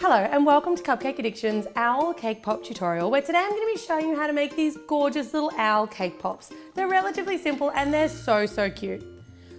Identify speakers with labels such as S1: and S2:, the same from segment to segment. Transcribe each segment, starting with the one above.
S1: Hello and welcome to Cupcake Addiction's Owl Cake Pop tutorial, where today I'm going to be showing you how to make these gorgeous little owl cake pops. They're relatively simple and they're so cute.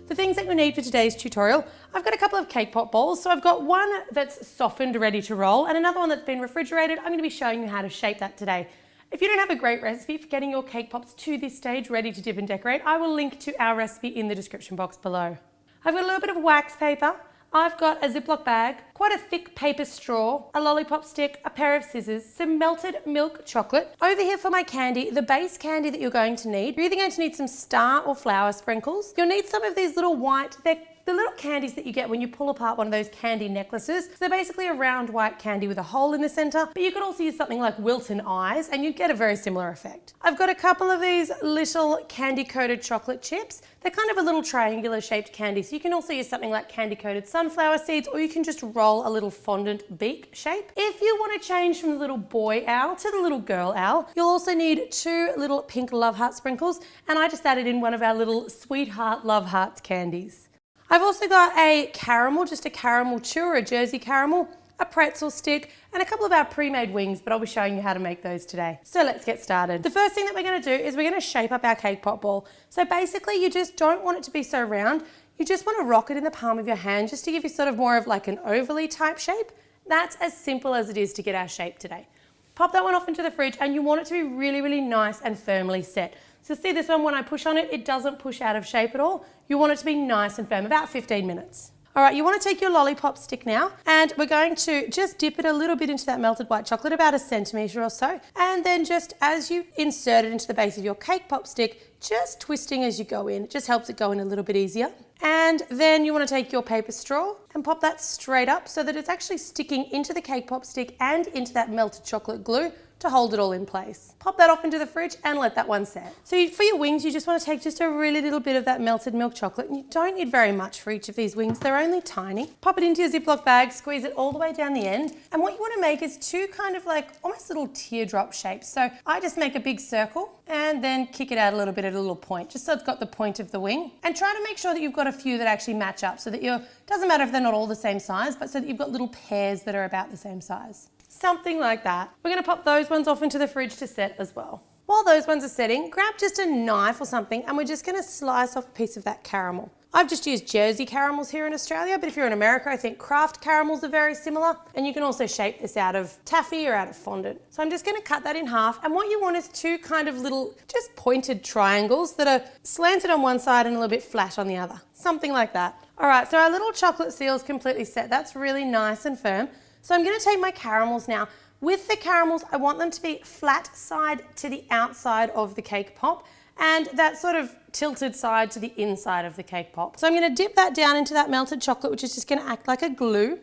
S1: The things that you'll need for today's tutorial, I've got a couple of cake pop balls. So I've got one that's softened, ready to roll, and another one that's been refrigerated. I'm going to be showing you how to shape that today. If you don't have a great recipe for getting your cake pops to this stage ready to dip and decorate, I will link to our recipe in the description box below. I've got a little bit of wax paper. I've got a Ziploc bag, quite a thick paper straw, a lollipop stick, a pair of scissors, some melted milk chocolate. Over here for my candy, the base candy that you're going to need, you're either going to need some star or flower sprinkles. You'll need some of these little white, they're the little candies that you get when you pull apart one of those candy necklaces. So they're basically a round white candy with a hole in the center, but you could also use something like Wilton eyes and you'd get a very similar effect. I've got a couple of these little candy coated chocolate chips. They're kind of a little triangular shaped candy, so you can also use something like candy coated sunflower seeds, or you can just roll a little fondant beak shape. If you want to change from the little boy owl to the little girl owl, you'll also need 2 little pink love heart sprinkles, and I just added in one of our little sweetheart love hearts candies. I've also got a caramel, just a caramel chew or a Jersey caramel, a pretzel stick, and a couple of our pre-made wings, but I'll be showing you how to make those today. So let's get started. The first thing that we're going to do is we're going to shape up our cake pop ball. So basically you just don't want it to be so round. You just want to rock it in the palm of your hand just to give you sort of more of like an ovally type shape. That's as simple as it is to get our shape today. Pop that one off into the fridge, and you want it to be really nice and firmly set. So see this one, when I push on it, it doesn't push out of shape at all. You want it to be nice and firm, about 15 minutes. All right, you want to take your lollipop stick now, and we're going to just dip it a little bit into that melted white chocolate, about 1 centimetre or so. And then just as you insert it into the base of your cake pop stick, just twisting as you go in. It just helps it go in a little bit easier. And then you want to take your paper straw and pop that straight up so that it's actually sticking into the cake pop stick and into that melted chocolate glue to hold it all in place. Pop that off into the fridge and let that one set. So for your wings, you just want to take just a really little bit of that melted milk chocolate, and you don't need very much for each of these wings. They're only tiny. Pop it into your Ziploc bag, squeeze it all the way down the end. And what you want to make is 2 kind of like almost little teardrop shapes. So I just make a big circle and then kick it out a little bit at a little point, just so it's got the point of the wing. And try to make sure that you've got a few that actually match up, so that doesn't matter if they're not all the same size, but so that you've got little pairs that are about the same size. Something like that. We're going to pop those ones off into the fridge to set as well. While those ones are setting, grab just a knife or something, and we're just going to slice off a piece of that caramel. I've just used Jersey caramels here in Australia, but if you're in America, I think Kraft caramels are very similar, and you can also shape this out of taffy or out of fondant. So I'm just going to cut that in half, and what you want is 2 kind of little just pointed triangles that are slanted on one side and a little bit flat on the other. Something like that. All right, so our little chocolate seal is completely set. That's really nice and firm. So I'm going to take my caramels now. With the caramels, I want them to be flat side to the outside of the cake pop, and that sort of tilted side to the inside of the cake pop. So I'm going to dip that down into that melted chocolate, which is just going to act like a glue.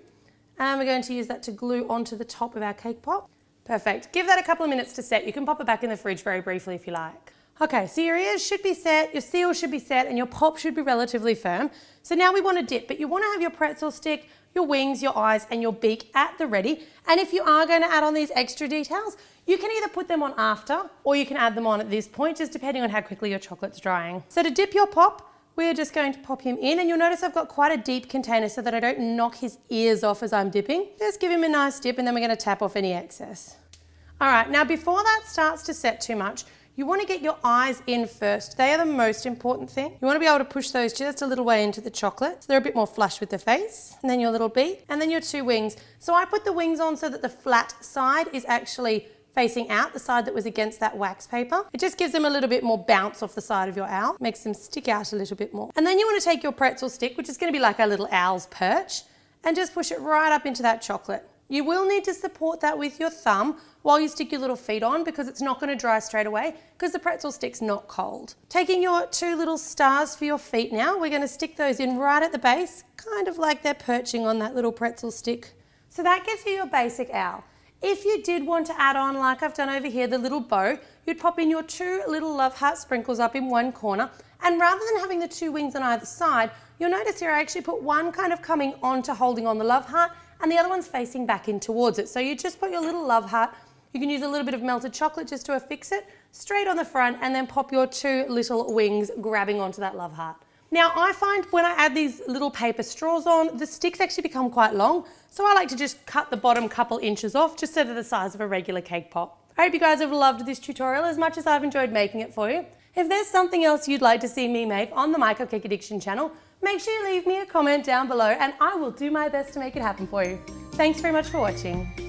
S1: And we're going to use that to glue onto the top of our cake pop. Perfect. Give that a couple of minutes to set. You can pop it back in the fridge very briefly if you like. Okay, so your ears should be set, your seal should be set, and your pop should be relatively firm. So now we want to dip, but you want to have your pretzel stick, your wings, your eyes, and your beak at the ready. And if you are going to add on these extra details, you can either put them on after, or you can add them on at this point, just depending on how quickly your chocolate's drying. So to dip your pop, we're just going to pop him in, and you'll notice I've got quite a deep container so that I don't knock his ears off as I'm dipping. Just give him a nice dip, and then we're going to tap off any excess. All right, now before that starts to set too much, you want to get your eyes in first. They are the most important thing. You want to be able to push those just a little way into the chocolate, so they're a bit more flush with the face. And then your little beak, and then your 2 wings. So I put the wings on so that the flat side is actually facing out, the side that was against that wax paper. It just gives them a little bit more bounce off the side of your owl, makes them stick out a little bit more. And then you want to take your pretzel stick, which is going to be like a little owl's perch, and just push it right up into that chocolate. You will need to support that with your thumb while you stick your little feet on, because it's not going to dry straight away because the pretzel stick's not cold. Taking your 2 little stars for your feet now, we're going to stick those in right at the base, kind of like they're perching on that little pretzel stick. So that gives you your basic owl. If you did want to add on, like I've done over here, the little bow, you'd pop in your 2 little love heart sprinkles up in one corner, and rather than having the 2 wings on either side, you'll notice here I actually put one kind of coming onto holding on the love heart, and the other one's facing back in towards it. So you just put your little love heart, you can use a little bit of melted chocolate just to affix it, straight on the front, and then pop your 2 little wings grabbing onto that love heart. Now I find when I add these little paper straws on, the sticks actually become quite long, so I like to just cut the bottom couple inches off just so they're the size of a regular cake pop. I hope you guys have loved this tutorial as much as I've enjoyed making it for you. If there's something else you'd like to see me make on the My Cupcake Addiction channel, make sure you leave me a comment down below and I will do my best to make it happen for you. Thanks very much for watching.